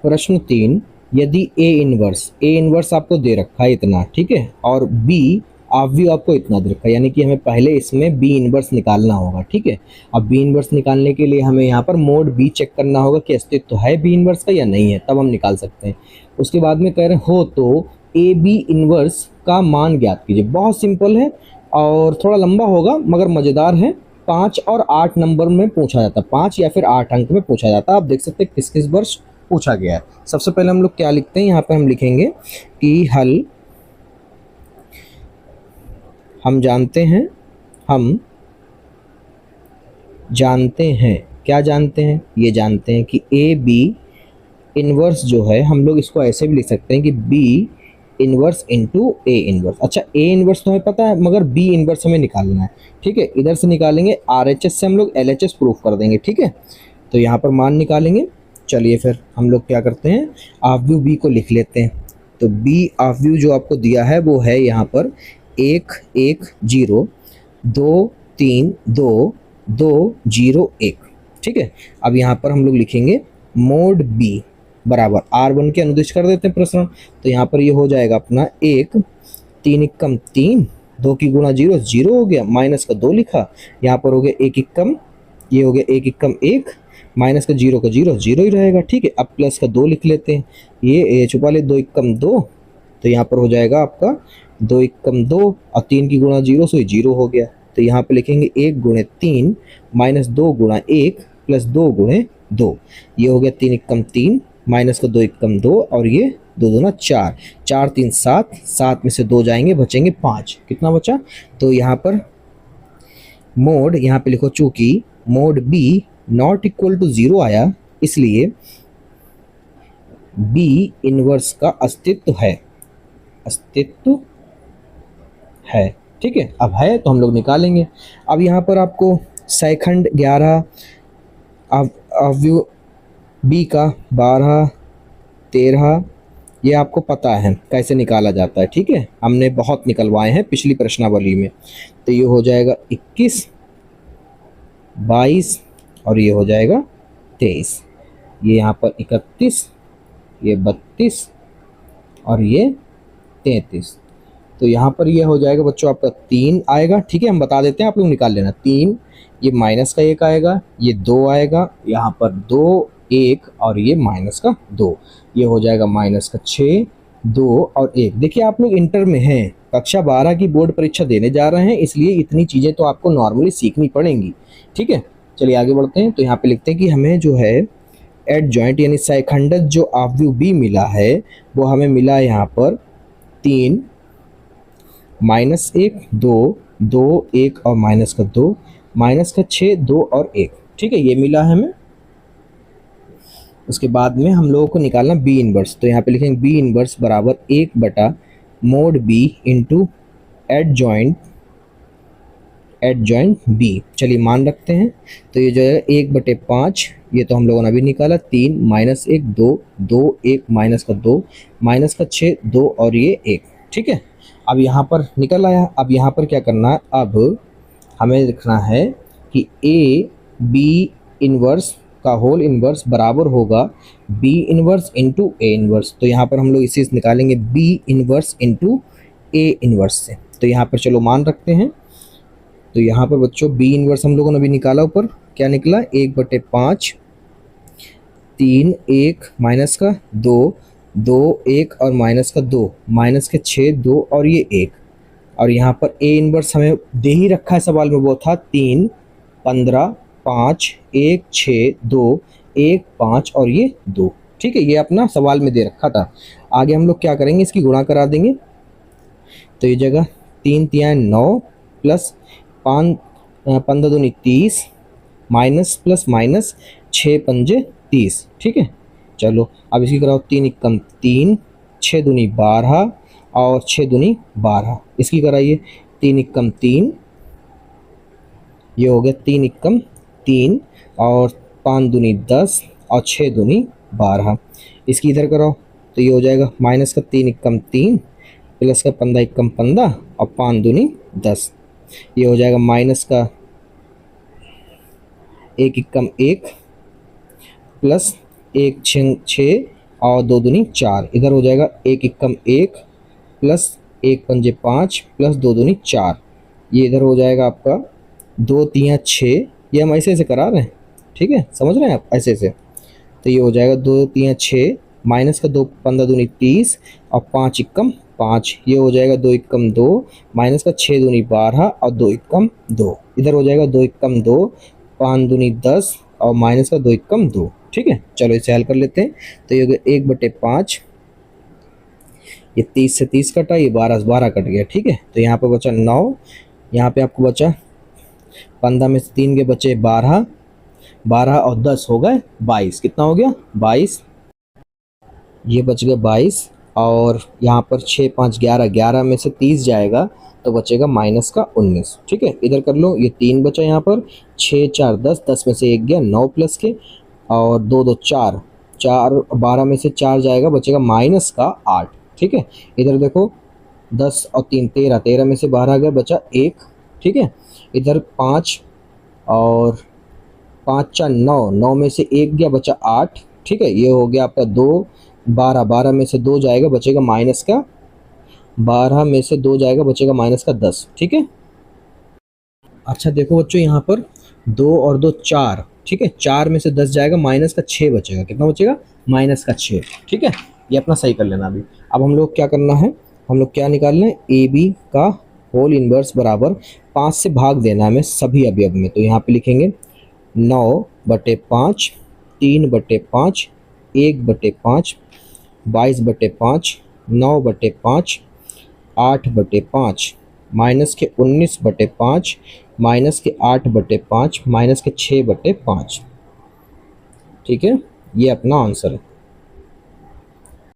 प्रश्न 3, यदि A inverse आपको दे रखा है इतना, ठीक है, और बी आव्यूह आपको इतना दे रखा है, यानी कि हमें पहले इसमें बी इनवर्स निकालना होगा, ठीक है। अब बी इनवर्स निकालने के लिए हमें यहाँ पर मोड बी चेक करना होगा कि अस्तित्व है बी इनवर्स का या नहीं है, तब हम निकाल सकते हैं। उसके बाद में कह रहे हो तो ए बी इनवर्स का मान ज्ञात कीजिए। बहुत सिंपल है और थोड़ा लंबा होगा मगर मज़ेदार है। 5 और 8 नंबर में पूछा जाता है, 5 या फिर 8 अंक में पूछा जाता है। आप देख सकते हैं किस किस वर्ष पूछा गया है। सबसे पहले हम लोग क्या लिखते हैं, यहाँ पे हम लिखेंगे कि हल हम जानते हैं क्या जानते हैं, ये जानते हैं कि ए बी इनवर्स जो है, हम लोग इसको ऐसे भी लिख सकते हैं कि B inverse into A inverse. अच्छा, ए इनवर्स तो हमें पता है मगर बी इनवर्स हमें निकालना है, ठीक है। इधर से निकालेंगे, RHS से हम लोग LHS प्रूफ कर देंगे, ठीक है। तो यहाँ पर मान निकालेंगे। चलिए फिर हम लोग क्या करते हैं, आव्यूह बी को लिख लेते हैं। तो बी आव्यूह जो आपको दिया है वो है यहाँ पर 1 1 0 2 3 2 2 0 1, ठीक है। अब यहाँ पर हम लोग लिखेंगे मोड बी बराबर R1 के अनुदिश कर देते हैं प्रसरण। तो यहाँ पर ये हो जाएगा अपना 1 3 एकम 3 2 की गुणा 0 0 हो गया, माइनस का 2 लिखा, यहाँ पर हो गया 1 एकम, ये हो गया 1 एकम 1, माइनस का 0 0 ही रहेगा, ठीक है। अब प्लस का 2 लिख लेते हैं, ये छुपा ले, 2 एकम 2, तो यहाँ पर हो जाएगा आपका 2 एकम 2 और 3 की गुणा 0 सो 0 हो गया। तो यहाँ पे लिखेंगे 1 गुणे 3 माइनस 2 गुणा 1 प्लस 2 गुणे 2, ये हो गया 3 एकम 3 माइनस का 2 एकम 2 और ये 2 दूना 4, 4 3 7, 7 में से 2 जाएंगे, बचेंगे 5, कितना बचा। तो यहाँ पर मोड, यहाँ पे लिखो चूंकि mod B not equal to 0 आया, इसलिए बी इनवर्स का अस्तित्व है, ठीक है। अब है तो हम लोग निकालेंगे। अब यहाँ पर आपको सेकंड 11, आव्यूह बी का 12 13, ये आपको पता है कैसे निकाला जाता है, ठीक है। हमने बहुत निकलवाए हैं पिछली प्रश्नावली में। तो ये हो जाएगा 21 22 और ये हो जाएगा 23, ये यहाँ पर 31, ये 32 और ये 33। तो यहाँ पर ये हो जाएगा बच्चों आपका 3 आएगा, ठीक है। हम बता देते हैं, आप लोग निकाल लेना। 3, ये माइनस का 1 आएगा, ये 2 आएगा, यहाँ पर 2 1 और ये माइनस का 2, ये हो जाएगा माइनस का 6 2 और 1। देखिए आप लोग इंटर में हैं, कक्षा 12 की बोर्ड परीक्षा देने जा रहे हैं, इसलिए इतनी चीज़ें तो आपको नॉर्मली सीखनी पड़ेंगी, ठीक है। चलिए आगे बढ़ते हैं। तो यहाँ पे लिखते हैं कि हमें जो है एडजॉइंट यानी सैखंडक जो आव्यूह बी मिला है वो हमें मिला है यहाँ पर 3 माइनस 1 2 2 1 और माइनस का 2, माइनस का 6 2 और 1, ठीक है, ये मिला है हमें। उसके बाद में हम लोगों को निकालना बी इनवर्स। तो यहाँ पे लिखेंगे बी इनवर्स बराबर 1 बटा mod B into adjoint B. चलिए मान रखते हैं। तो ये जो है 1/5, ये तो हम लोगों ने अभी निकाला, 3 माइनस 1 2 2 1 माइनस का 2 माइनस का 6 2 और ये 1, ठीक है। अब यहाँ पर निकल आया। अब यहाँ पर क्या करना है, अब हमें लिखना है कि ए बी इनवर्स का होल इनवर्स बराबर होगा B inverse into A inverse. तो यहाँ पर हम लोग इसे निकालेंगे B inverse into A inverse से। तो यहाँ पर चलो मान रखते हैं। तो यहाँ पर बच्चों बी इनवर्स हम लोगों ने अभी निकाला, ऊपर क्या निकला 1/5 3 1 माइनस का 2 2 1 और माइनस का 2 माइनस के 6 2 और ये 1। और यहाँ पर ए इनवर्स हमें दे ही रखा है सवाल में, वो था 3 15 5 1 6 2 1 5 और ये 2, ठीक है, ये अपना सवाल में दे रखा था। आगे हम लोग क्या करेंगे, इसकी गुणा करा देंगे। तो ये जगह 3 3 9 प्लस 5 15 दूनी 30 माइनस प्लस माइनस 6 पंजे 30, ठीक है। चलो अब इसकी कराओ 3 एकम 3 6 दूनी 12 और 6 दूनी 12, इसकी कराइए 3 एकम 3, ये हो गया 3 एकम 3 और 5 दूनी 10 और 6 दूनी 12, इसकी इधर कराओ। तो ये हो जाएगा माइनस का 3 एकम 3 प्लस का 15 एकम 15 और 5 दूनी 10, ये हो जाएगा माइनस का 1 एकम 1 प्लस 1 6 और 2 दूनी 4, इधर हो जाएगा 1 एकम 1 प्लस 1 पंजे 5 प्लस 2 दूनी 4, ये इधर हो जाएगा आपका 2 तियाँ 6, ये हम ऐसे ऐसे करा रहे हैं, ठीक है, समझ रहे हैं आप, ऐसे ऐसे। तो ये हो जाएगा 2 तियाँ 6 माइनस का 2 15 दूनी 30 और 5 एकम 5, ये हो जाएगा 2 एकम 2 माइनस का 6 दूनी 12 और 2 एकम 2, इधर हो जाएगा 2 एकम 2 5 दूनी 10 और माइनस का 2 एकम 2, ठीक है। चलो इसे हल कर लेते हैं। तो ये 1/5, ये 30 से 30 कटा, ये 12 से 12 कट गया, ठीक है। तो यहाँ पे बचा 9, यहाँ पे आपको बचा 15 में से 3 के बचे 12, 12 और 10 हो गए 22, कितना हो गया 22, ये बच गया 22, और यहाँ पर 6 5 11, 11 में से 30 जाएगा तो बचेगा माइनस का 19, ठीक है। इधर कर लो, ये 3 बचा, यहाँ पर 6 4 10, 10 में से 1 गया 9 प्लस के, और 2 2 4, 4 12 में से 4 जाएगा, बचेगा माइनस का 8, ठीक है। इधर देखो 10 और 3 13, 13 में से 12 गया, बचा 1, ठीक है। इधर 5 और 5 4 9, 9 में से 1 गया, बचा 8, ठीक है। ये हो गया आपका 2 12, 12 में से 2 जाएगा, बचेगा माइनस का 12 में से 2 जाएगा, बचेगा माइनस का 10, ठीक है। अच्छा देखो बच्चों, यहाँ पर 2 और 2 4, ठीक है, 4 में से 10 जाएगा, माइनस का 6 बचेगा, कितना बचेगा माइनस का 6, ठीक है। ये अपना सही कर लेना अभी। अब हम लोग क्या करना है, हम लोग क्या निकालना है, ए बी का होल इनवर्स बराबर 5 से भाग देना है हमें सभी अवयव में। तो यहाँ पे लिखेंगे 9/5, 3/5, 1/5, 22/5, 9/5, 8/5, माइनस के 19/5, माइनस के 8/5, माइनस के 6/5, ठीक है। ये अपना आंसर है।